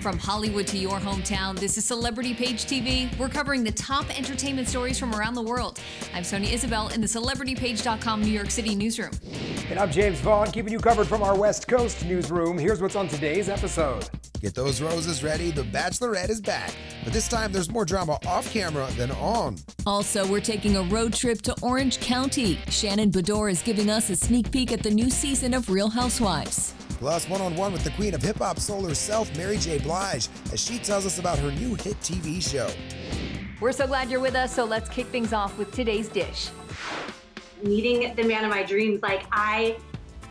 From Hollywood to your hometown, this is Celebrity Page TV. We're covering the top entertainment stories from around the world. I'm Sonia Isabel in the CelebrityPage.com New York City newsroom. And I'm James Vaughn, keeping you covered from our West Coast newsroom. Here's what's on today's episode. Get those roses ready. The Bachelorette is back. But this time, there's more drama off camera than on. Also, we're taking a road trip to Orange County. Shannon Beador is giving us a sneak peek at the new season of Real Housewives. Plus, one-on-one with the queen of hip-hop soul herself, Mary J. Blige, as she tells us about her new hit TV show. We're so glad you're with us, so let's kick things off with today's dish. Meeting the man of my dreams, I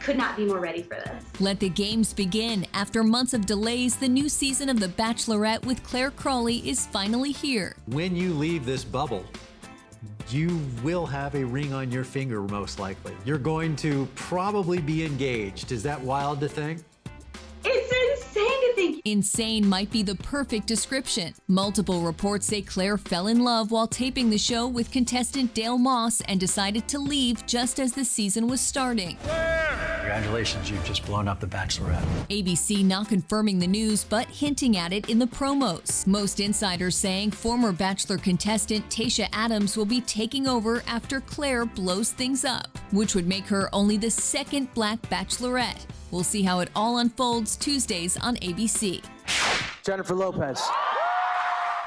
could not be more ready for this. Let the games begin. After months of delays, the new season of The Bachelorette with Claire Crawley is finally here. When you leave this bubble, you will have a ring on your finger, most likely. You're going to probably be engaged. Is that wild to think? It's insane to think. Insane might be the perfect description. Multiple reports say Claire fell in love while taping the show with contestant Dale Moss and decided to leave just as the season was starting. Congratulations, you've just blown up The Bachelorette. ABC not confirming the news, but hinting at it in the promos. Most insiders saying former Bachelor contestant Tayshia Adams will be taking over after Claire blows things up, which would make her only the second Black Bachelorette. We'll see how it all unfolds Tuesdays on ABC. Jennifer Lopez.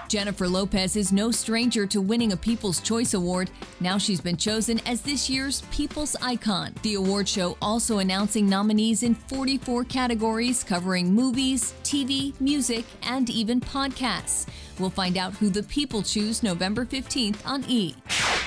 Jennifer Lopez is no stranger to winning a People's Choice Award. Now she's been chosen as this year's People's Icon. The award show also announcing nominees in 44 categories covering movies, TV, music, and even podcasts. We'll find out who the people choose November 15th on E!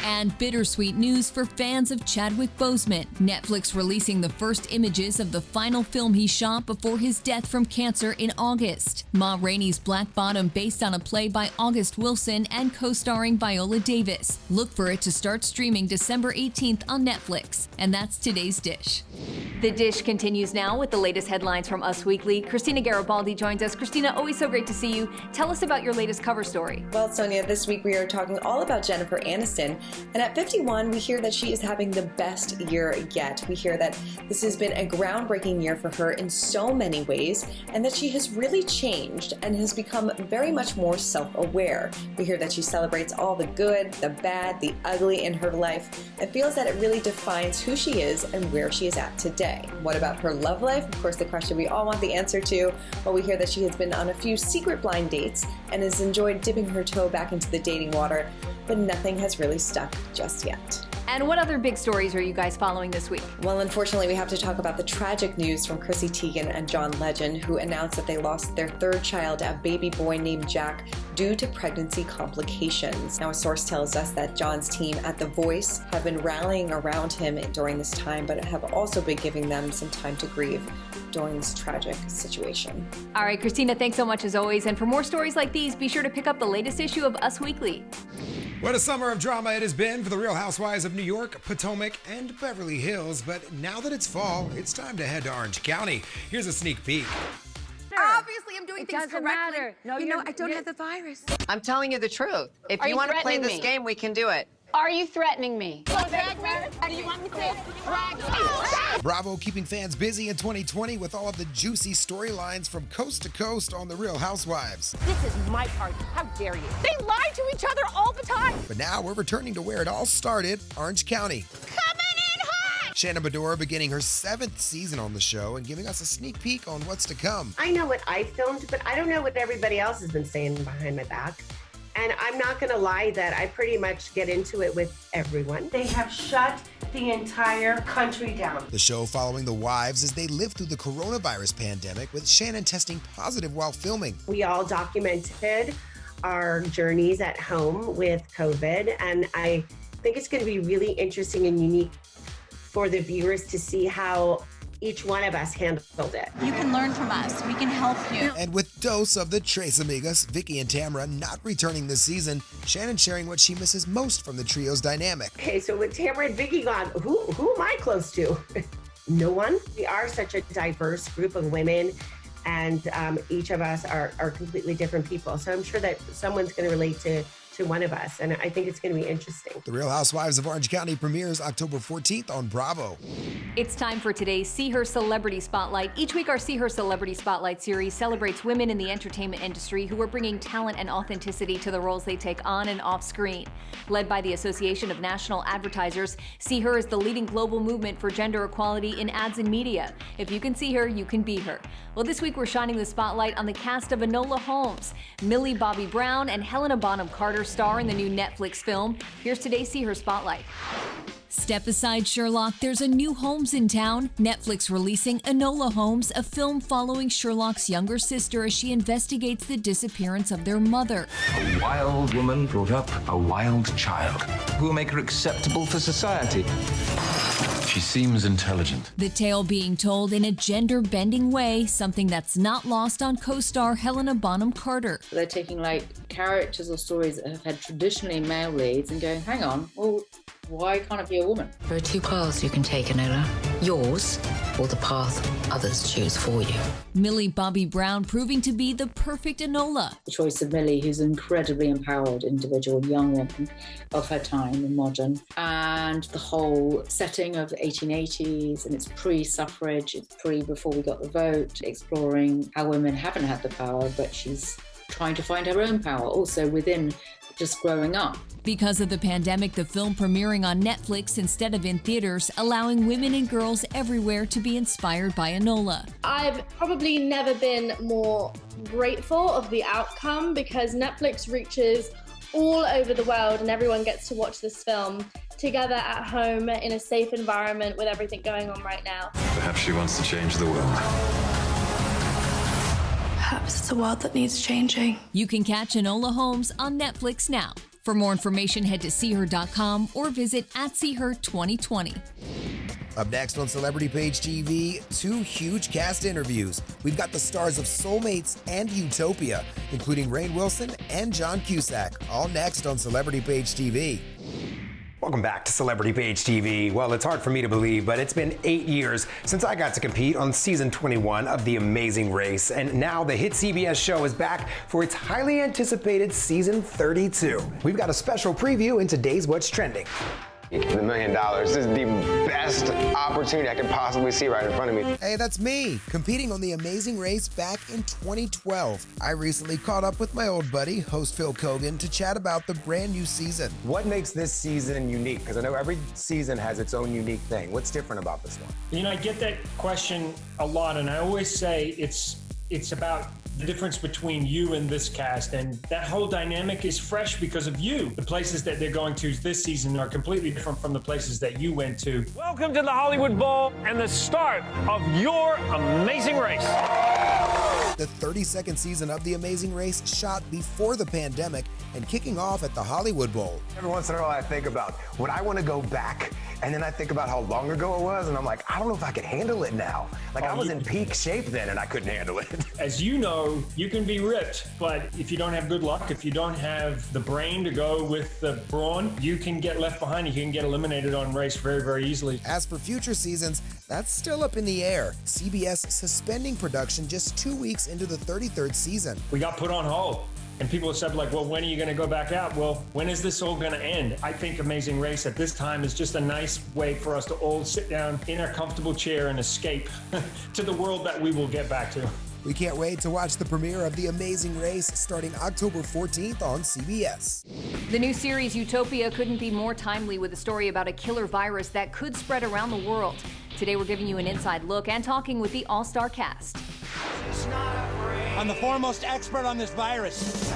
And bittersweet news for fans of Chadwick Boseman. Netflix releasing the first images of the final film he shot before his death from cancer in August. Ma Rainey's Black Bottom, based on a play by August Wilson and co-starring Viola Davis. Look for it to start streaming December 18th on Netflix. And that's today's dish. The dish continues now with the latest headlines from Us Weekly. Christina Garibaldi joins us. Christina, always so great to see you. Tell us about your latest cover story. Well, Sonia, this week we are talking all about Jennifer Aniston. And at 51, we hear that she is having the best year yet. We hear that this has been a groundbreaking year for her in so many ways, and that she has really changed and has become very much more self-aware. We hear that she celebrates all the good, the bad, the ugly in her life, and feels that it really defines who she is and where she is at today. What about her love life? Of course, the question we all want the answer to. Well, we hear that she has been on a few secret blind dates and has enjoyed dipping her toe back into the dating water, but nothing has really stuck just yet. And what other big stories are you guys following this week? Well, unfortunately, we have to talk about the tragic news from Chrissy Teigen and John Legend, who announced that they lost their third child, a baby boy named Jack, due to pregnancy complications. Now, a source tells us that John's team at The Voice have been rallying around him during this time, but have also been giving them some time to grieve during this tragic situation. All right, Christina, thanks so much as always. And for more stories like these, be sure to pick up the latest issue of Us Weekly. What a summer of drama it has been for the Real Housewives of New York, Potomac, and Beverly Hills. But now that it's fall, it's time to head to Orange County. Here's a sneak peek. Obviously, I'm doing things correctly. Matter. No, I don't have the virus. I'm telling you the truth. If you want to play this game, we can do it. Are you threatening me? Do you want me to drag? Bravo keeping fans busy in 2020 with all of the juicy storylines from coast to coast on The Real Housewives. This is my party. How dare you? They lie to each other all the time. But now we're returning to where it all started, Orange County. Coming in hot! Shannon Beador beginning her 7th season on the show and giving us a sneak peek on what's to come. I know what I filmed, but I don't know what everybody else has been saying behind my back. And I'm not gonna lie that I pretty much get into it with everyone. They have shut the entire country down. The show following the wives as they live through the coronavirus pandemic, with Shannon testing positive while filming. We all documented our journeys at home with COVID, and I think it's gonna be really interesting and unique for the viewers to see how each one of us handled it. You can learn from us. We can help you. And with dose of the Tres Amigas, Vicky and Tamra not returning this season, Shannon sharing what she misses most from the trio's dynamic. Okay, so with Tamra and Vicky gone, who am I close to? No one. We are such a diverse group of women, and each of us are completely different people. So I'm sure that someone's going to relate to to one of us. And I think it's going to be interesting. The Real Housewives of Orange County premieres October 14th on Bravo. It's time for today's See Her Celebrity Spotlight. Each week, our See Her Celebrity Spotlight series celebrates women in the entertainment industry who are bringing talent and authenticity to the roles they take on and off screen. Led by the Association of National Advertisers, See Her is the leading global movement for gender equality in ads and media. If you can see her, you can be her. Well, this week we're shining the spotlight on the cast of Enola Holmes. Millie Bobby Brown and Helena Bonham Carter star in the new Netflix film. Here's today's See Her Spotlight. Step aside, Sherlock. There's a new Holmes in town. Netflix releasing Enola Holmes, a film following Sherlock's younger sister as she investigates the disappearance of their mother. A wild woman brought up a wild child. Who will make her acceptable for society? She seems intelligent. The tale being told in a gender-bending way, something that's not lost on co-star Helena Bonham Carter. They're taking like characters or stories that have had traditionally male leads and going, hang on, well, why can't it be a woman? There are two paths you can take, Enola. Yours, or the path others choose for you. Millie Bobby Brown proving to be the perfect Enola. The choice of Millie, who's an incredibly empowered individual, young woman of her time and modern, and the whole setting of the 1880s, and it's pre-suffrage, it's before we got the vote, exploring how women haven't had the power, but she's trying to find her own power, also within just growing up. Because of the pandemic, the film premiering on Netflix instead of in theaters, allowing women and girls everywhere to be inspired by Enola. I've probably never been more grateful of the outcome because Netflix reaches all over the world and everyone gets to watch this film together at home in a safe environment with everything going on right now. Perhaps she wants to change the world. Perhaps it's a world that needs changing. You can catch Enola Holmes on Netflix now. For more information, head to seeher.com or visit @seeher2020. Up next on Celebrity Page TV, two huge cast interviews. We've got the stars of Soulmates and Utopia, including Rainn Wilson and John Cusack, all next on Celebrity Page TV. Welcome back to Celebrity Page TV. Well, it's hard for me to believe, but it's been 8 years since I got to compete on season 21 of The Amazing Race, and now the hit CBS show is back for its highly anticipated season 32. We've got a special preview in today's What's Trending. The $1 million. This is the best opportunity I could possibly see right in front of me. Hey, that's me, competing on The Amazing Race back in 2012. I recently caught up with my old buddy, host Phil Kogan, to chat about the brand new season. What makes this season unique? Because I know every season has its own unique thing. What's different about this one? You know, I get that question a lot, and I always say it's about the difference between you and this cast, and that whole dynamic is fresh because of you. The places that they're going to this season are completely different from the places that you went to. Welcome to the Hollywood Bowl and the start of your Amazing Race. The 32nd season of The Amazing Race shot before the pandemic and kicking off at the Hollywood Bowl. Every once in a while I think about, would I want to go back? And then I think about how long ago it was, and I'm like, I don't know if I could handle it now. Like, I was in peak shape then, and I couldn't handle it. As you know, you can be ripped, but if you don't have good luck, if you don't have the brain to go with the brawn, you can get left behind. You can get eliminated on race very, very easily. As for future seasons, that's still up in the air. CBS suspending production just 2 weeks into the 33rd season. We got put on hold. And people have said, like, well, when are you going to go back out? Well, when is this all going to end? I think Amazing Race at this time is just a nice way for us to all sit down in our comfortable chair and escape to the world that we will get back to. We can't wait to watch the premiere of The Amazing Race starting October 14th on CBS. The new series Utopia couldn't be more timely with a story about a killer virus that could spread around the world. Today we're giving you an inside look and talking with the all-star cast. I'm the foremost expert on this virus.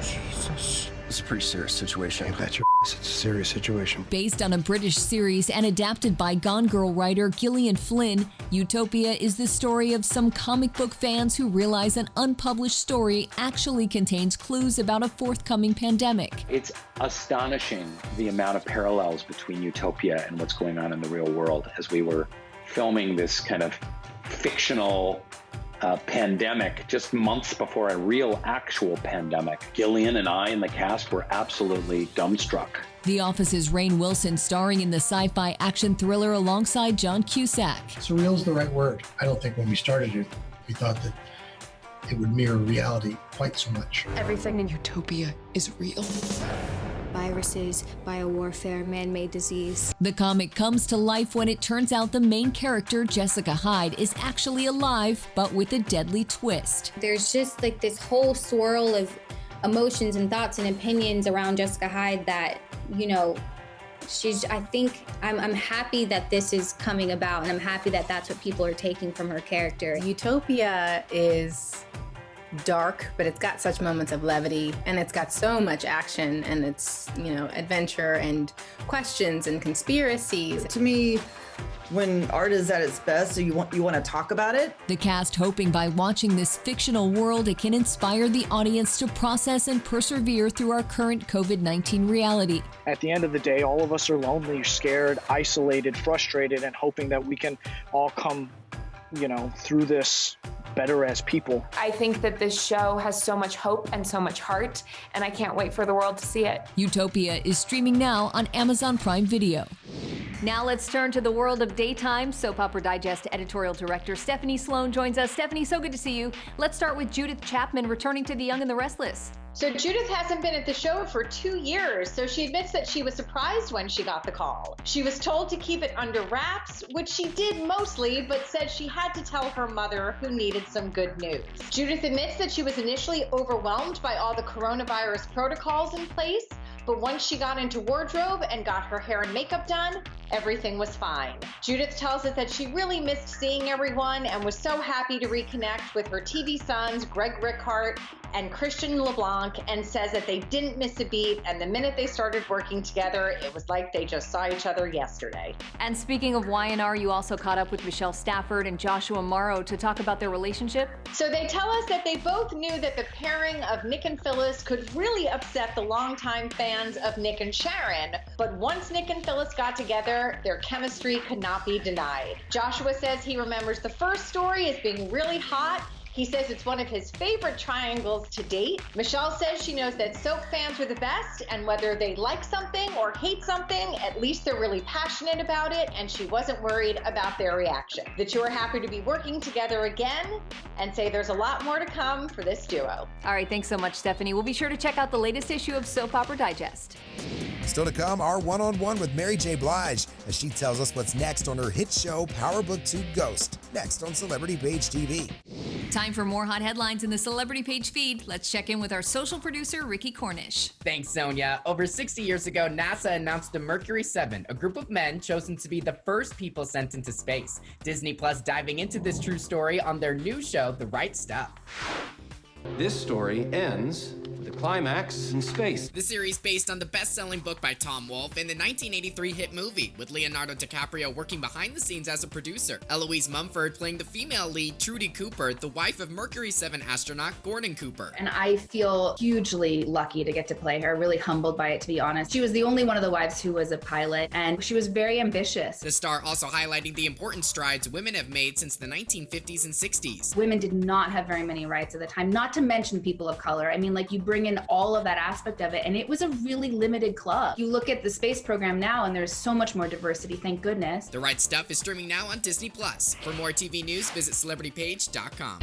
Jesus. It's a pretty serious situation. I bet your it's a serious situation. Based on a British series and adapted by Gone Girl writer Gillian Flynn, Utopia is the story of some comic book fans who realize an unpublished story actually contains clues about a forthcoming pandemic. It's astonishing the amount of parallels between Utopia and what's going on in the real world as we were filming this kind of fictional pandemic just months before a real actual pandemic. Gillian and I and the cast were absolutely dumbstruck. The Office's Rainn Wilson starring in the sci-fi action thriller alongside John Cusack. Surreal is the right word. I don't think when we started it, we thought that it would mirror reality quite so much. Everything in Utopia is real. Viruses, biowarfare, man-made disease. The comic comes to life when it turns out the main character, Jessica Hyde, is actually alive, but with a deadly twist. There's just like this whole swirl of emotions and thoughts and opinions around Jessica Hyde that, you know, I'm happy that this is coming about, and I'm happy that that's what people are taking from her character. Utopia is dark, but it's got such moments of levity, and it's got so much action, and it's, you know, adventure and questions and conspiracies. To me, when art is at its best, you want to talk about it. The cast hoping by watching this fictional world, it can inspire the audience to process and persevere through our current COVID-19 reality. At the end of the day, all of us are lonely, scared, isolated, frustrated, and hoping that we can all come, you know, through this better as people. I think that this show has so much hope and so much heart, and I can't wait for the world to see it. Utopia is streaming now on Amazon Prime Video. Now let's turn to the world of daytime. Soap Opera Digest editorial director Stephanie Sloan joins us. Stephanie, so good to see you. Let's start with Judith Chapman returning to The Young and the Restless. So Judith hasn't been at the show for 2 years, so she admits that she was surprised when she got the call. She was told to keep it under wraps, which she did mostly, but said she had to tell her mother, who needed some good news. Judith admits that she was initially overwhelmed by all the coronavirus protocols in place, but once she got into wardrobe and got her hair and makeup done, everything was fine. Judith tells us that she really missed seeing everyone and was so happy to reconnect with her TV sons, Greg Rickhart and Christian LeBlanc, and says that they didn't miss a beat, and the minute they started working together, it was like they just saw each other yesterday. And speaking of Y&R, you also caught up with Michelle Stafford and Joshua Morrow to talk about their relationship. So they tell us that they both knew that the pairing of Nick and Phyllis could really upset the longtime fans of Nick and Sharon, but once Nick and Phyllis got together, their chemistry could not be denied. Joshua says he remembers the first story as being really hot. He says it's one of his favorite triangles to date. Michelle says she knows that soap fans are the best, and whether they like something or hate something, at least they're really passionate about it, and she wasn't worried about their reaction. The two are happy to be working together again and say there's a lot more to come for this duo. All right, thanks so much, Stephanie. We'll be sure to check out the latest issue of Soap Opera Digest. Still to come, our one-on-one with Mary J. Blige as she tells us what's next on her hit show Power Book 2 Ghost, next on Celebrity Page TV. Time for more hot headlines in the Celebrity Page feed. Let's check in with our social producer, Ricky Cornish. Thanks, Sonia. Over 60 years ago, NASA announced the Mercury 7, a group of men chosen to be the first people sent into space. Disney Plus diving into this true story on their new show, The Right Stuff. This story ends with a climax in space. The series based on the best-selling book by Tom Wolfe and the 1983 hit movie, with Leonardo DiCaprio working behind the scenes as a producer. Eloise Mumford playing the female lead, Trudy Cooper, the wife of Mercury 7 astronaut Gordon Cooper. And I feel hugely lucky to get to play her, really humbled by it, to be honest. She was the only one of the wives who was a pilot, and she was very ambitious. The star also highlighting the important strides women have made since the 1950s and 60s. Women did not have very many rights at the time, not to mention people of color. I mean, like, you bring in all of that aspect of it, and it was a really limited club. You look at the space program now, and there's so much more diversity, thank goodness. The Right Stuff is streaming now on Disney Plus. For more TV news, visit celebritypage.com.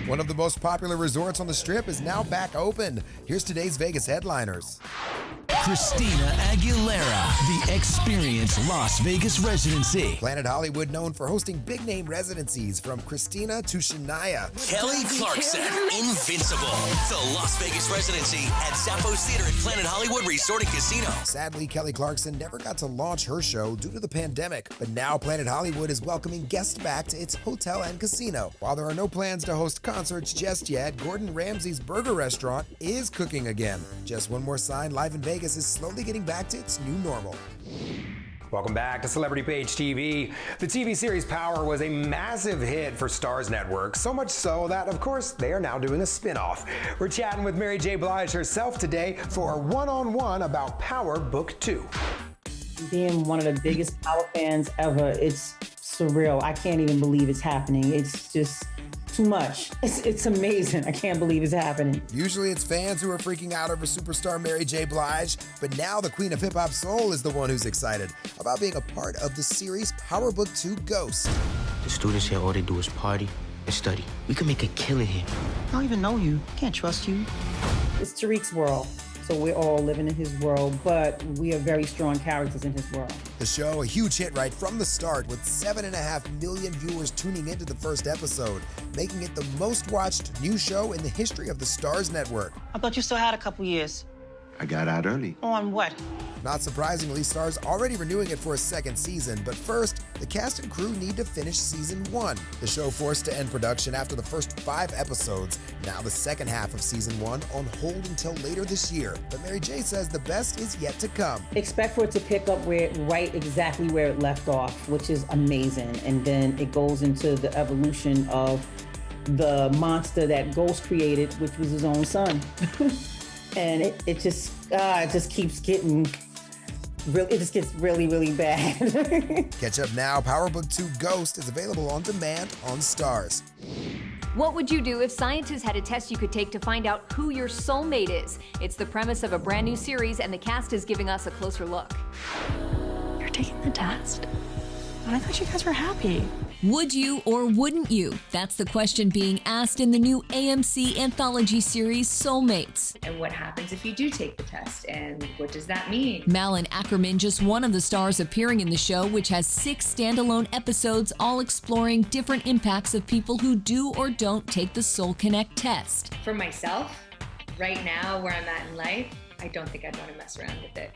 One of the most popular resorts on the Strip is now back open. Here's today's Vegas headliners. CHRISTINA Aguilera, the Experience Las Vegas Residency. Planet Hollywood known for hosting big-name residencies from Christina to Shania. Kelly Clarkson, Invincible, the Las Vegas Residency at Zappos Theater at Planet Hollywood Resort and Casino. Sadly, Kelly Clarkson never got to launch her show due to the pandemic, but now Planet Hollywood is welcoming guests back to its hotel and casino. While there are no plans to host concerts just yet, Gordon Ramsay's burger restaurant is cooking again. Just one more sign, live in Vegas is slowly getting back to its new normal. Welcome back to Celebrity Page TV. The TV series Power was a massive hit for Starz Network, so much so that, of course, they are now doing a spin-off. We're chatting with Mary J. Blige herself today for a one-on-one about Power Book 2. Being one of the biggest Power fans ever, it's surreal. I can't even believe it's happening. It's just too much. It's amazing. I can't believe it's happening. Usually it's fans who are freaking out over superstar Mary J. Blige, but now the queen of hip-hop soul is the one who's excited about being a part of the series Power Book 2 Ghost. The students here, all they do is party, and study. We can make a killing here. I don't even know you. Can't trust you. It's Tariq's world, so we're all living in his world, but we are very strong characters in his world. The show, a huge hit right from the start, with 7.5 million viewers tuning into the first episode, making it the most watched new show in the history of the Starz network. I thought you still had a couple years. I got out early. On what? Not surprisingly, Starz already renewing it for a second season, but first, the cast and crew need to finish season 1. The show forced to end production after the first 5 episodes. Now the second half of season 1 on hold until later this year. But Mary J says the best is yet to come. Expect for it to pick up right exactly where it left off, which is amazing. And then it goes into the evolution of the monster that Ghost created, which was his own son. And it just keeps getting it just gets really, really bad. Catch up now. Power Book 2 Ghost is available on demand on Starz. What would you do if scientists had a test you could take to find out who your soulmate is? It's the premise of a brand new series, and the cast is giving us a closer look. You're taking the test? I thought you guys were happy. Would you or wouldn't you? That's the question being asked in the new AMC anthology series Soulmates. And what happens if you do take the test? And what does that mean? Malin Ackerman, just one of the stars appearing in the show, which has 6 standalone episodes, all exploring different impacts of people who do or don't take the Soul Connect test. For myself, right now where I'm at in life, I don't think I'd want to mess around with it.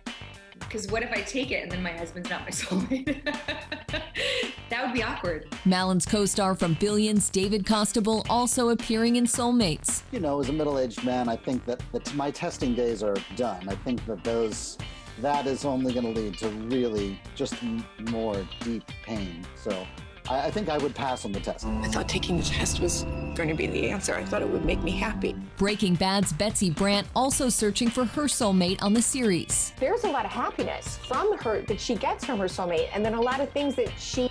Because what if I take it and then my husband's not my soulmate? That would be awkward. Malin's co-star from Billions, David Costabile, also appearing in Soulmates. You know, as a middle-aged man, I think that my testing days are done. I think that is only going to lead to really just more deep pain. So I think I would pass on the test. I thought taking the test was going to be the answer. I thought it would make me happy. Breaking Bad's Betsy Brandt also searching for her soulmate on the series. There's a lot of happiness from her that she gets from her soulmate, and then a lot of things that she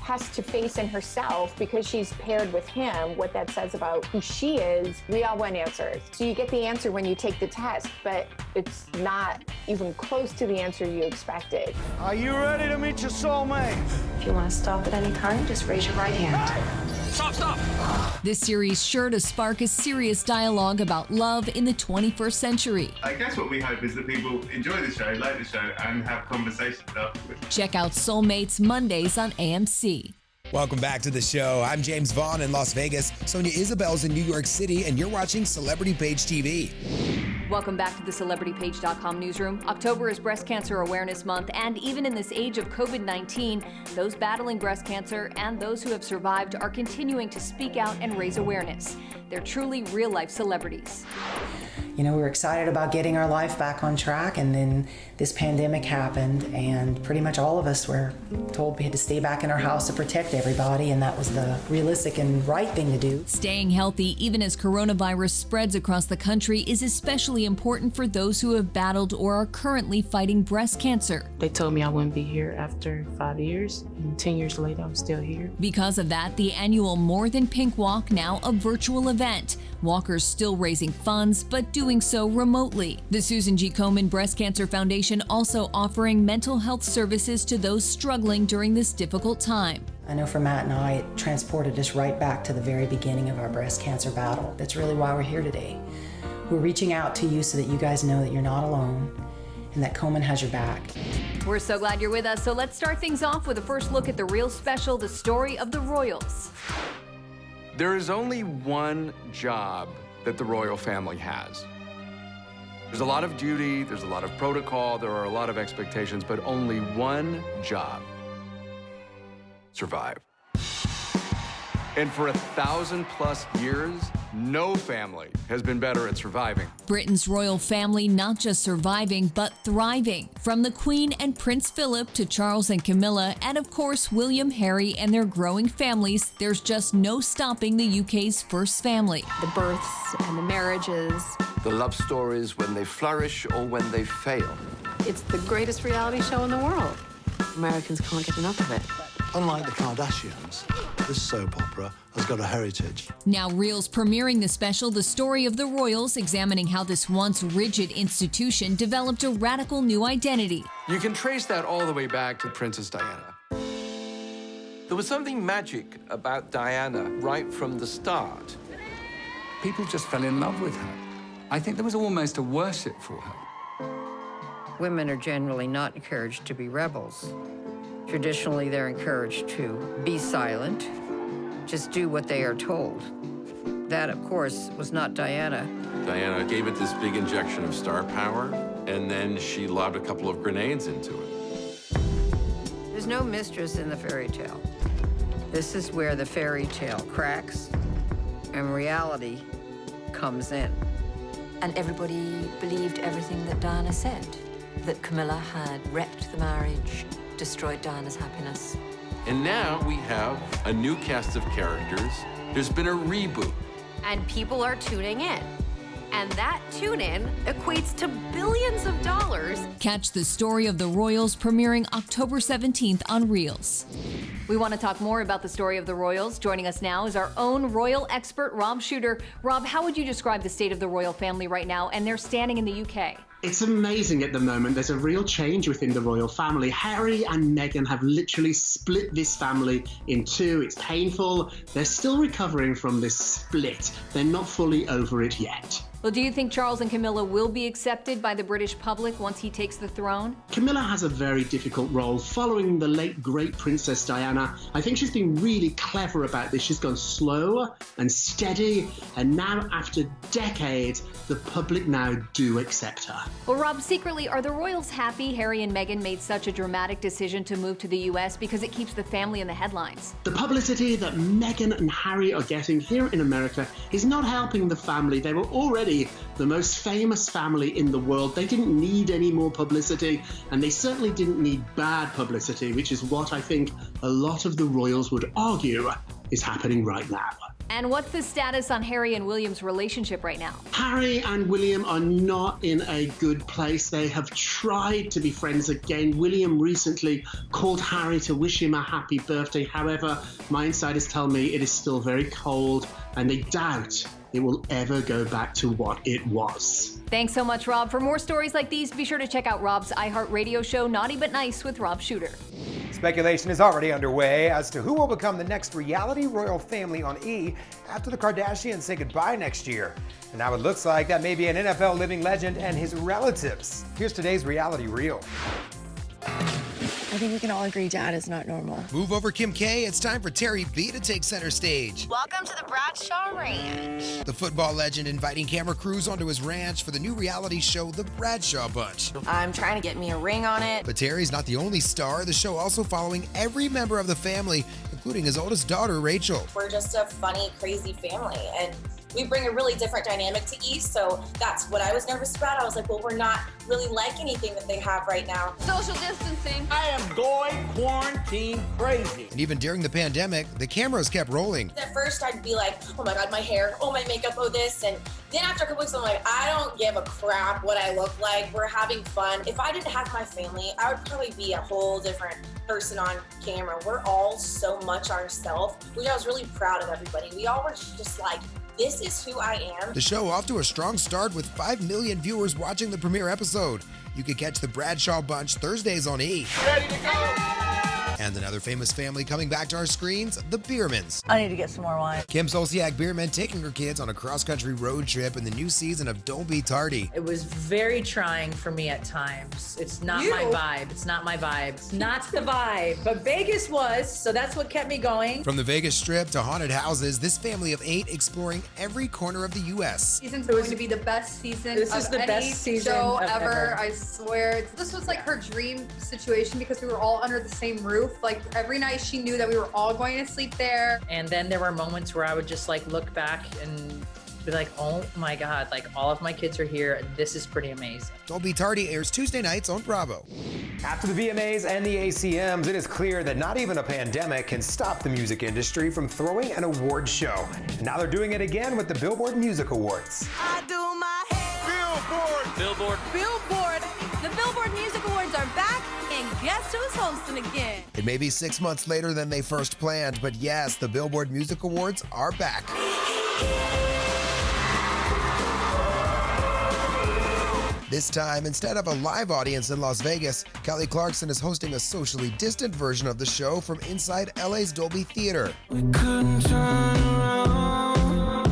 has to face in herself because she's paired with him. What that says about who she is, we all want answers. So you get the answer when you take the test, but it's not even close to the answer you expected. Are you ready to meet your soulmate? If you want to stop at any time, just raise your right hand. Stop! This series sure to spark a serious dialogue about love in the 21st century. I guess what we hope is that people enjoy the show, like the show, and have conversations afterwards. Check out Soulmates Mondays on AMC. Welcome back to the show. I'm James Vaughn in Las Vegas. Sonia Isabel's in New York City, and you're watching Celebrity Page TV. Welcome back to the CelebrityPage.com newsroom. October is Breast Cancer Awareness Month, and even in this age of COVID-19, those battling breast cancer and those who have survived are continuing to speak out and raise awareness. They're truly real-life celebrities. You know, we were excited about getting our life back on track, and then this pandemic happened, and pretty much all of us were told we had to stay back in our house to protect everybody, and that was the realistic and right thing to do. Staying healthy, even as coronavirus spreads across the country, is especially important for those who have battled or are currently fighting breast cancer. They told me I wouldn't be here after 5 years, and 10 years later, I'm still here. Because of that, the annual More Than Pink Walk, now a virtual event. Walkers still raising funds, but doing so remotely. The Susan G. Komen Breast Cancer Foundation also offering mental health services to those struggling during this difficult time. I know for Matt and I, it transported us right back to the very beginning of our breast cancer battle. That's really why we're here today. We're reaching out to you so that you guys know that you're not alone and that Komen has your back. We're so glad you're with us, so let's start things off with a first look at the real special, The Story of the Royals. There is only one job that the royal family has. There's a lot of duty, there's a lot of protocol, there are a lot of expectations, but only one job: survive. And for 1,000+ years, no family has been better at surviving. Britain's royal family not just surviving, but thriving. From the Queen and Prince Philip to Charles and Camilla, and of course, William, Harry, and their growing families, there's just no stopping the UK's first family. The births and the marriages. The love stories when they flourish or when they fail. It's the greatest reality show in the world. Americans can't get enough of it. Unlike the Kardashians, this soap opera has got a heritage. Now Reel's premiering the special The Story of the Royals, examining how this once rigid institution developed a radical new identity. You can trace that all the way back to Princess Diana. The was something magic about Diana right from the start. People just fell in love with her. I think there was almost a worship for her. Women are generally not encouraged to be rebels. Traditionally, they're encouraged to be silent, just do what they are told. That, of course, was not Diana. Diana gave it this big injection of star power, and then she lobbed a couple of grenades into it. There's no mistress in the fairy tale. This is where the fairy tale cracks and reality comes in. And everybody believed everything that Diana said, that Camilla had wrecked the marriage, destroyed Diana's happiness. And now we have a new cast of characters. There's been a reboot. And people are tuning in. And that tune-in equates to billions of dollars. Catch the story of the Royals premiering October 17th on Reels. We want to talk more about the story of the Royals. Joining us now is our own royal expert, Rob Shooter. Rob, how would you describe the state of the royal family right now and their standing in the UK? It's amazing at the moment. There's a real change within the royal family. Harry and Meghan have literally split this family in two. It's painful. They're still recovering from this split. They're not fully over it yet. Well, do you think Charles and Camilla will be accepted by the British public once he takes the throne? Camilla has a very difficult role. Following the late, great Princess Diana, I think she's been really clever about this. She's gone slow and steady, and now, after decades, the public now do accept her. Well, Rob, secretly, are the royals happy Harry and Meghan made such a dramatic decision to move to the US because it keeps the family in the headlines? The publicity that Meghan and Harry are getting here in America is not helping the family. They were already the most famous family in the world. They didn't need any more publicity, and they certainly didn't need bad publicity, which is what I think a lot of the royals would argue is happening right now. And what's the status on Harry and William's relationship right now? Harry and William are not in a good place. They have tried to be friends again. William recently called Harry to wish him a happy birthday. However, my insiders tell me it is still very cold, and they doubt it will ever go back to what it was. Thanks so much, Rob. For more stories like these, be sure to check out Rob's iHeartRadio show, Naughty But Nice with Rob Shooter. Speculation is already underway as to who will become the next reality royal family on E after the Kardashians say goodbye next year. And now it looks like that may be an NFL living legend and his relatives. Here's today's reality reel. I think we can all agree Dad is not normal. Move over, Kim K. It's time for Terry B to take center stage. Welcome to the Bradshaw Ranch. The football legend inviting camera crews onto his ranch for the new reality show, The Bradshaw Bunch. I'm trying to get me a ring on it. But Terry's not the only star. The show also following every member of the family, including his oldest daughter, Rachel. We're just a funny, crazy family, and we bring a really different dynamic to E, so that's what I was nervous about. I was like, well, we're not really like anything that they have right now. Social distancing. I am going quarantine crazy. And even during the pandemic, the cameras kept rolling. At first, I'd be like, oh my God, my hair, oh my makeup, oh this. And then after a couple weeks, I'm like, I don't give a crap what I look like. We're having fun. If I didn't have my family, I would probably be a whole different person on camera. We're all so much ourselves, which I was really proud of everybody. We all were just like, this is who I am. The show off to a strong start with 5 million viewers watching the premiere episode. You can catch the Bradshaw Bunch Thursdays on E. Ready to go! And another famous family coming back to our screens, the Biermans. I need to get some more wine. Kim Zolciak Bierman taking her kids on a cross-country road trip in the new season of Don't Be Tardy. It was very trying for me at times. It's not my vibe. It's not my vibe. It's not the vibe. But Vegas was, so that's what kept me going. From the Vegas Strip to haunted houses, this family of 8 exploring every corner of the U.S. Season's going to be the best season This is the best season show of ever. ever. I swear. This was like her dream situation because we were all under the same roof. Like every night she knew that we were all going to sleep there. And then there were moments where I would just like look back and be like, oh my God, like all of my kids are here. This is pretty amazing. Don't Be Tardy airs Tuesday nights on Bravo. After the VMAs and the ACMs, it is clear that not even a pandemic can stop the music industry from throwing an award show. And now they're doing it again with the Billboard Music Awards. I do my hair. Billboard. Billboard. The Billboard Music Awards are back, and guess who's hosting again? It may be 6 months later than they first planned, but yes, the Billboard Music Awards are back. This time, instead of a live audience in Las Vegas, Kelly Clarkson is hosting a socially distant version of the show from inside LA's Dolby Theater. We couldn't turn around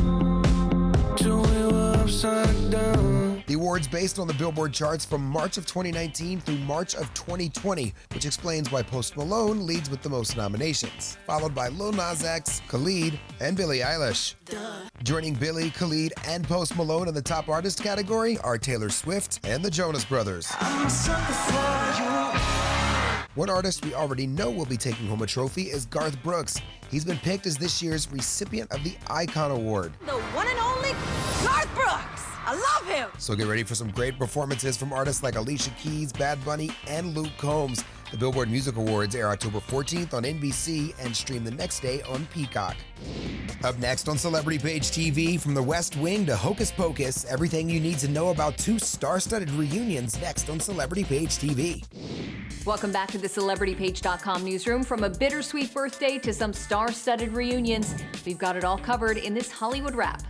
till we were upside down. The award's based on the Billboard charts from March of 2019 through March of 2020, which explains why Post Malone leads with the most nominations, followed by Lil Nas X, Khalid, and Billie Eilish. Joining Billie, Khalid, and Post Malone in the top artist category are Taylor Swift and the Jonas Brothers. One artist we already know will be taking home a trophy is Garth Brooks. He's been picked as this year's recipient of the Icon Award. The one and only Garth Brooks. I love him. So get ready for some great performances from artists like Alicia Keys, Bad Bunny, and Luke Combs. The Billboard Music Awards air October 14th on NBC and stream the next day on Peacock. Up next on Celebrity Page TV, from the West Wing to Hocus Pocus, everything you need to know about two star-studded reunions next on Celebrity Page TV. Welcome back to the CelebrityPage.com newsroom. From a bittersweet birthday to some star-studded reunions, we've got it all covered in this Hollywood Wrap.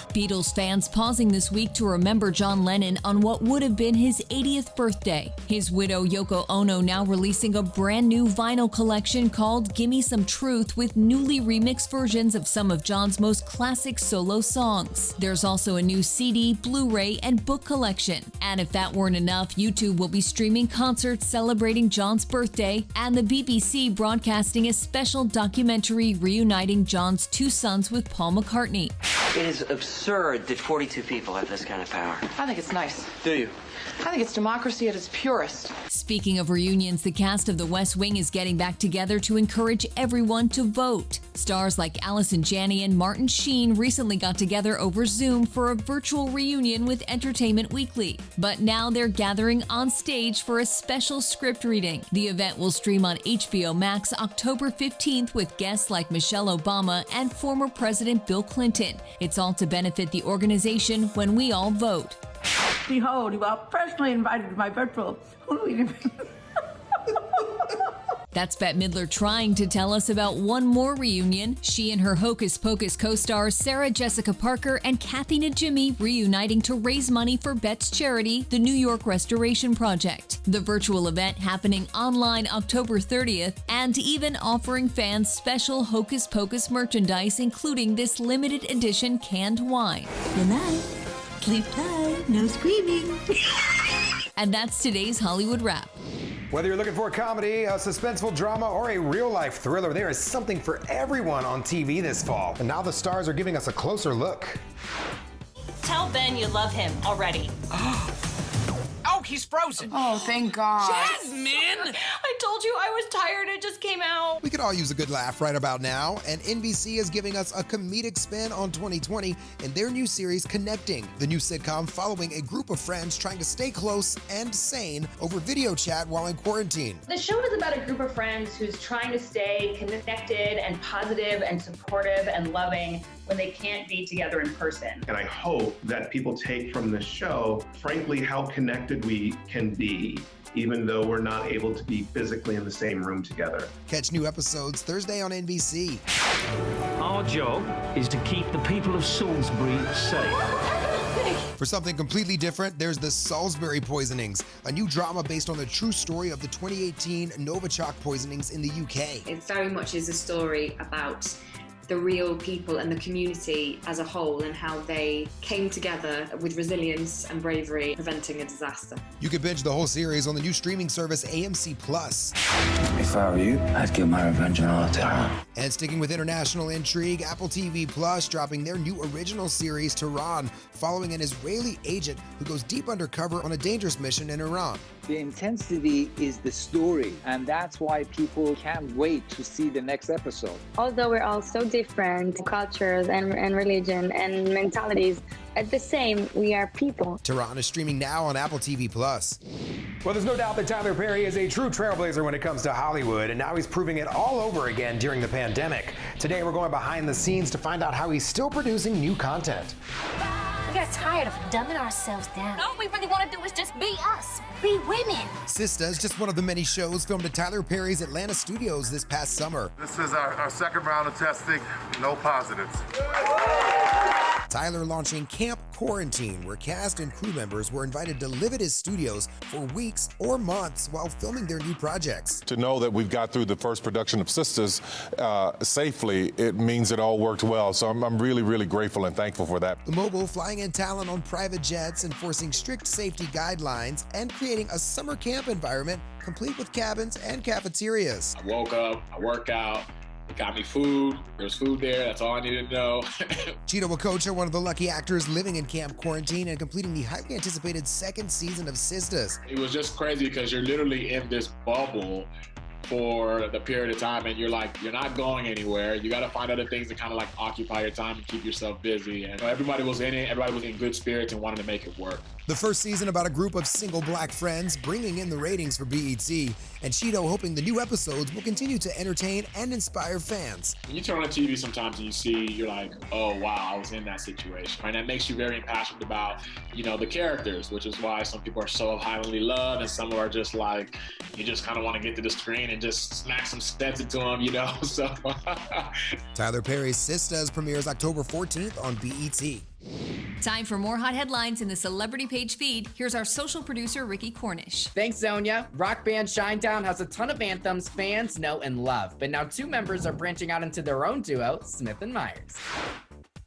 Beatles fans pausing this week to remember John Lennon on what would have been his 80th birthday. His widow Yoko Ono now releasing a brand new vinyl collection called Gimme Some Truth with newly remixed versions of some of John's most classic solo songs. There's also a new CD, Blu-ray, and book collection. And if that weren't enough, YouTube will be streaming concerts celebrating John's birthday, and the BBC broadcasting a special documentary reuniting John's two sons with Paul McCartney. It is absurd that 42 people have this kind of power. I think it's nice. Do you? I think it's democracy at its purest. Speaking of reunions, the cast of The West Wing is getting back together to encourage everyone to vote. Stars like Allison Janney and Martin Sheen recently got together over Zoom for a virtual reunion with Entertainment Weekly. But now they're gathering on stage for a special script reading. The event will stream on HBO Max October 15th with guests like Michelle Obama and former President Bill Clinton. It's all to benefit the organization When We All Vote. Behold, you are personally invited to my virtual reading. That's Bette Midler trying to tell us about one more reunion. She and her Hocus Pocus co-stars Sarah Jessica Parker and Kathy Najimy reuniting to raise money for Bette's charity, the New York Restoration Project. The virtual event happening online October 30th and even offering fans special Hocus Pocus merchandise, including this limited edition canned wine. Good night. Sleep tight. No screaming. And that's today's Hollywood Wrap. Whether you're looking for a comedy, a suspenseful drama, or a real-life thriller, there is something for everyone on TV this fall. And now the stars are giving us a closer look. Tell Ben you love him already. Oh, he's frozen. Oh, thank God. Jasmine! I told you I was tired. It just came out. We could all use a good laugh right about now, and NBC is giving us a comedic spin on 2020 in their new series, Connecting, the new sitcom following a group of friends trying to stay close and sane over video chat while in quarantine. The show is about a group of friends who's trying to stay connected and positive and supportive and loving when they can't be together in person. And I hope that people take from this show, frankly, how connected we can be, even though we're not able to be physically in the same room together. Catch new episodes Thursday on NBC. Our job is to keep the people of Salisbury safe. For something completely different, there's the Salisbury Poisonings, a new drama based on the true story of the 2018 Novichok poisonings in the UK. It very much is a story about the real people and the community as a whole and how they came together with resilience and bravery, preventing a disaster. You can binge the whole series on the new streaming service AMC+. If I were you, I'd get my revenge on all Tehran. And sticking with international intrigue, Apple TV Plus dropping their new original series, Tehran, following an Israeli agent who goes deep undercover on a dangerous mission in Iran. The intensity is the story, and that's why people can't wait to see the next episode. Although we're all so different, cultures and religion and mentalities, at the same, we are people. Tehran is streaming now on Apple TV Plus. Well, there's no doubt that Tyler Perry is a true trailblazer when it comes to Hollywood, and now he's proving it all over again during the pandemic. Today, we're going behind the scenes to find out how he's still producing new content. Okay, tired of dumbing ourselves down. All we really want to do is just be us, be women. Sista is just one of the many shows filmed at Tyler Perry's Atlanta studios this past summer. This is our second round of testing, no positives. Tyler launching Camp Quarantine, where cast and crew members were invited to live at his studios for weeks or months while filming their new projects. To know that we've got through the first production of Sisters safely, it means it all worked well. So I'm really, really grateful and thankful for that. The mogul flying in talent on private jets, enforcing strict safety guidelines, and creating a summer camp environment complete with cabins and cafeterias. I woke up, I work out, it got me food. There's food there. That's all I needed to know. Chito Okocha, one of the lucky actors living in Camp Quarantine and completing the highly anticipated second season of Sisters. It was just crazy because you're literally in this bubble for the period of time, and you're not going anywhere. You got to find other things to kind of like occupy your time and keep yourself busy. And everybody was in it. Everybody was in good spirits and wanted to make it work. The first season about a group of single black friends bringing in the ratings for BET, and Chito hoping the new episodes will continue to entertain and inspire fans. When you turn on the TV sometimes and you see, you're like, oh wow, I was in that situation. And that makes you very impassioned about, the characters, which is why some people are so highly loved and some are just like, you just kind of want to get to the screen and just smack some steps into them, so. Tyler Perry's Sisters premieres October 14th on BET. Time for more hot headlines in the Celebrity Page feed. Here's our social producer, Ricky Cornish. Thanks, Zonia. Rock band Shinedown has a ton of anthems fans know and love, but now two members are branching out into their own duo, Smith and Myers.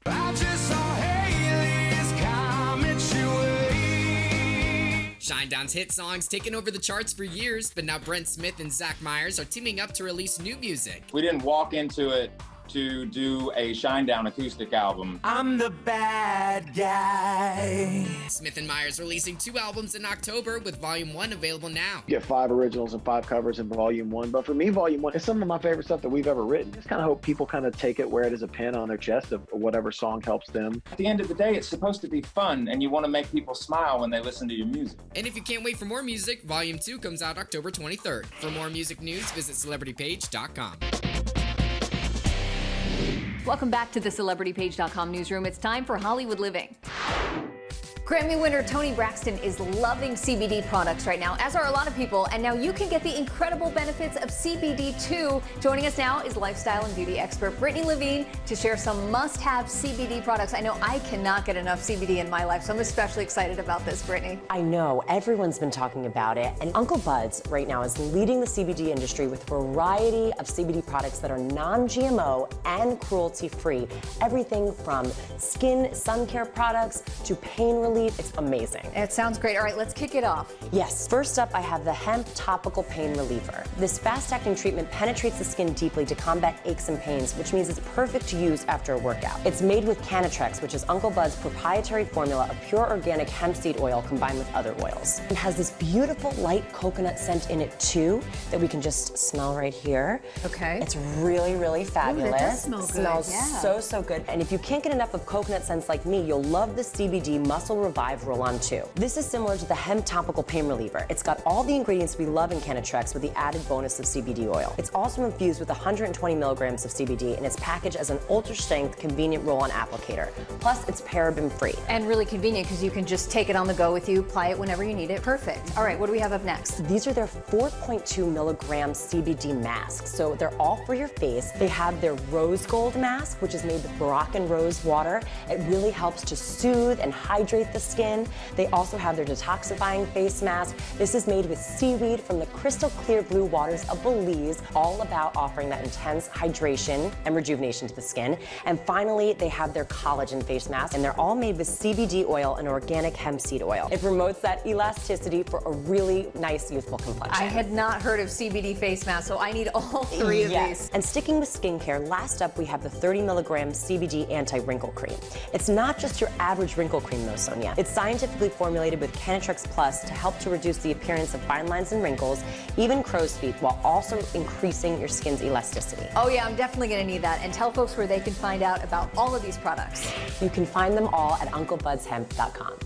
I just saw Haley's comments your way. Shinedown's hit songs taken over the charts for years, but now Brent Smith and Zach Myers are teaming up to release new music. We didn't walk into it to do a Shinedown acoustic album. I'm the bad guy. Smith and Myers releasing 2 albums in October, with Volume 1 available now. Get 5 originals and 5 covers in Volume 1. But for me, Volume 1 is some of my favorite stuff that we've ever written. Just kind of hope people kind of take it, wear it as a pin on their chest of whatever song helps them. At the end of the day, it's supposed to be fun, and you want to make people smile when they listen to your music. And if you can't wait for more music, Volume 2 comes out October 23rd. For more music news, visit celebritypage.com. Welcome back to the CelebrityPage.com newsroom. It's time for Hollywood Living. Grammy winner Toni Braxton is loving CBD products right now, as are a lot of people, and now you can get the incredible benefits of CBD too. Joining us now is lifestyle and beauty expert Brittany Levine to share some must-have CBD products. I know I cannot get enough CBD in my life, so I'm especially excited about this, Brittany. I know, everyone's been talking about it, and Uncle Bud's right now is leading the CBD industry with a variety of CBD products that are non-GMO and cruelty-free. Everything from skin, sun care products to pain relief. It's amazing. It sounds great. All right, let's kick it off. Yes, first up I have the Hemp Topical Pain Reliever. This fast-acting treatment penetrates the skin deeply to combat aches and pains, which means it's perfect to use after a workout. It's made with Canatrex, which is Uncle Bud's proprietary formula of pure organic hemp seed oil combined with other oils. It has this beautiful light coconut scent in it too that we can just smell right here. Okay. It's really, really fabulous. Ooh, that does smell good. Smells yeah. so good. And if you can't get enough of coconut scents like me, you'll love the CBD Muscle Revive Roll-On 2. This is similar to the Hemp Topical Pain Reliever. It's got all the ingredients we love in Canatrex with the added bonus of CBD oil. It's also infused with 120 milligrams of CBD, and it's packaged as an ultra-strength, convenient roll-on applicator. Plus, it's paraben-free. And really convenient because you can just take it on the go with you, apply it whenever you need it. Perfect. All right, what do we have up next? These are their 4.2 milligram CBD masks. So they're all for your face. They have their Rose Gold mask, which is made with Moroccan rose water. It really helps to soothe and hydrate the skin. They also have their detoxifying face mask. This is made with seaweed from the crystal clear blue waters of Belize, all about offering that intense hydration and rejuvenation to the skin. And finally, they have their collagen face mask, and they're all made with CBD oil and organic hemp seed oil. It promotes that elasticity for a really nice, youthful complexion. I had not heard of CBD face mask, so I need all 3 of these. And sticking with skincare, last up we have the 30 milligram CBD anti-wrinkle cream. It's not just your average wrinkle cream though, Sonia. It's scientifically formulated with Canatrex Plus to help to reduce the appearance of fine lines and wrinkles, even crow's feet, while also increasing your skin's elasticity. Oh yeah, I'm definitely gonna need that. And tell folks where they can find out about all of these products. You can find them all at UncleBudsHemp.com.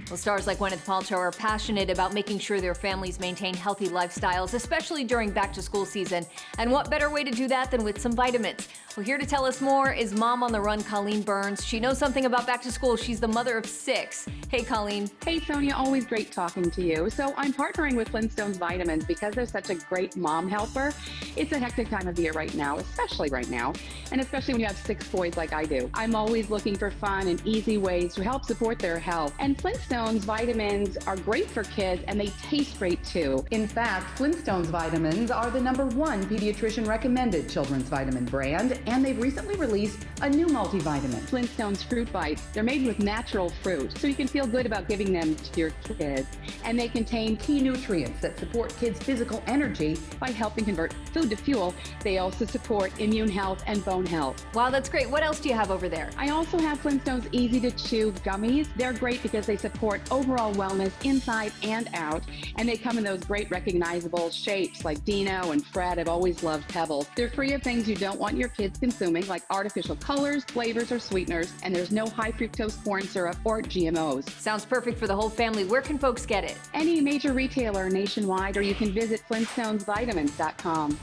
Well, stars like Gwyneth Paltrow are passionate about making sure their families maintain healthy lifestyles, especially during back-to-school season. And what better way to do that than with some vitamins? Well, here to tell us more is Mom on the Run, Colleen Burns. She knows something about back to school. She's the mother of 6. Hey, Colleen. Hey, Sonia. Always great talking to you. So I'm partnering with FLINTSTONES Vitamins because they're such a great mom helper. It's a hectic time of year right now, especially right now, and especially when you have 6 boys like I do. I'm always looking for fun and easy ways to help support their health. And FLINTSTONES Vitamins are great for kids, and they taste great too. In fact, FLINTSTONES Vitamins are the #1 pediatrician recommended children's vitamin brand, and they've recently released a new multivitamin. FLINTSTONES Fruit Bites. They're made with natural fruit, so you can feel good about giving them to your kids. And they contain key nutrients that support kids' physical energy by helping convert food to fuel. They also support immune health and bone health. Wow, that's great. What else do you have over there? I also have FLINTSTONES Easy to Chew Gummies. They're great because they support overall wellness inside and out, and they come in those great recognizable shapes like Dino and Fred. I've always loved Pebbles. They're free of things you don't want your kids consuming, like artificial colors, flavors, or sweeteners, and there's no high fructose corn syrup or GMOs. Sounds perfect for the whole family. Where can folks get it? Any major retailer nationwide, or you can visit FlintstonesVitamins.com.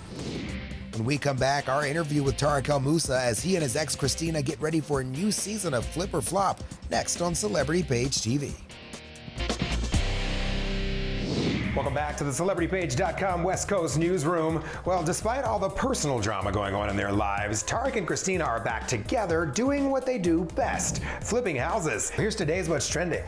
When we come back, our interview with Tarek El Moussa as he and his ex Christina get ready for a new season of Flip or Flop, next on Celebrity Page TV. Welcome back to the CelebrityPage.com West Coast newsroom. Well, despite all the personal drama going on in their lives, Tarek and Christina are back together doing what they do best, flipping houses. Here's today's What's Trending.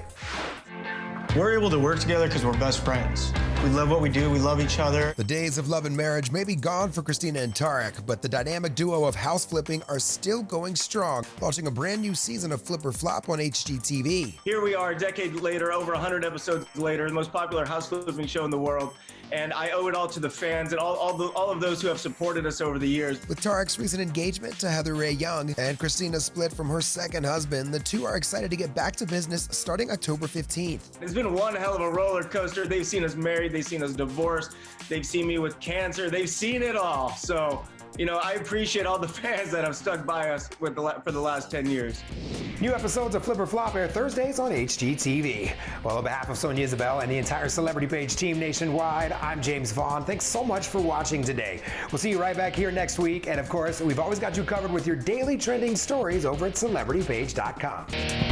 We're able to work together because we're best friends. We love what we do. We love each other. The days of love and marriage may be gone for Christina and Tarek, but the dynamic duo of house flipping are still going strong, launching a brand new season of Flip or Flop on HGTV. Here we are a decade later, over 100 episodes later, the most popular house flipping show in the world. And I owe it all to the fans and all of those who have supported us over the years. With Tarek's recent engagement to Heather Rae Young and Christina's split from her second husband, the two are excited to get back to business starting October 15th. It's been one hell of a roller coaster. They've seen us married, they've seen us divorced, they've seen me with cancer, they've seen it all. So, you know, I appreciate all the fans that have stuck by us for the last 10 years. New episodes of Flip or Flop air Thursdays on HGTV. Well, on behalf of Sonia Isabel and the entire Celebrity Page team nationwide, I'm James Vaughn. Thanks so much for watching today. We'll see you right back here next week. And of course, we've always got you covered with your daily trending stories over at CelebrityPage.com.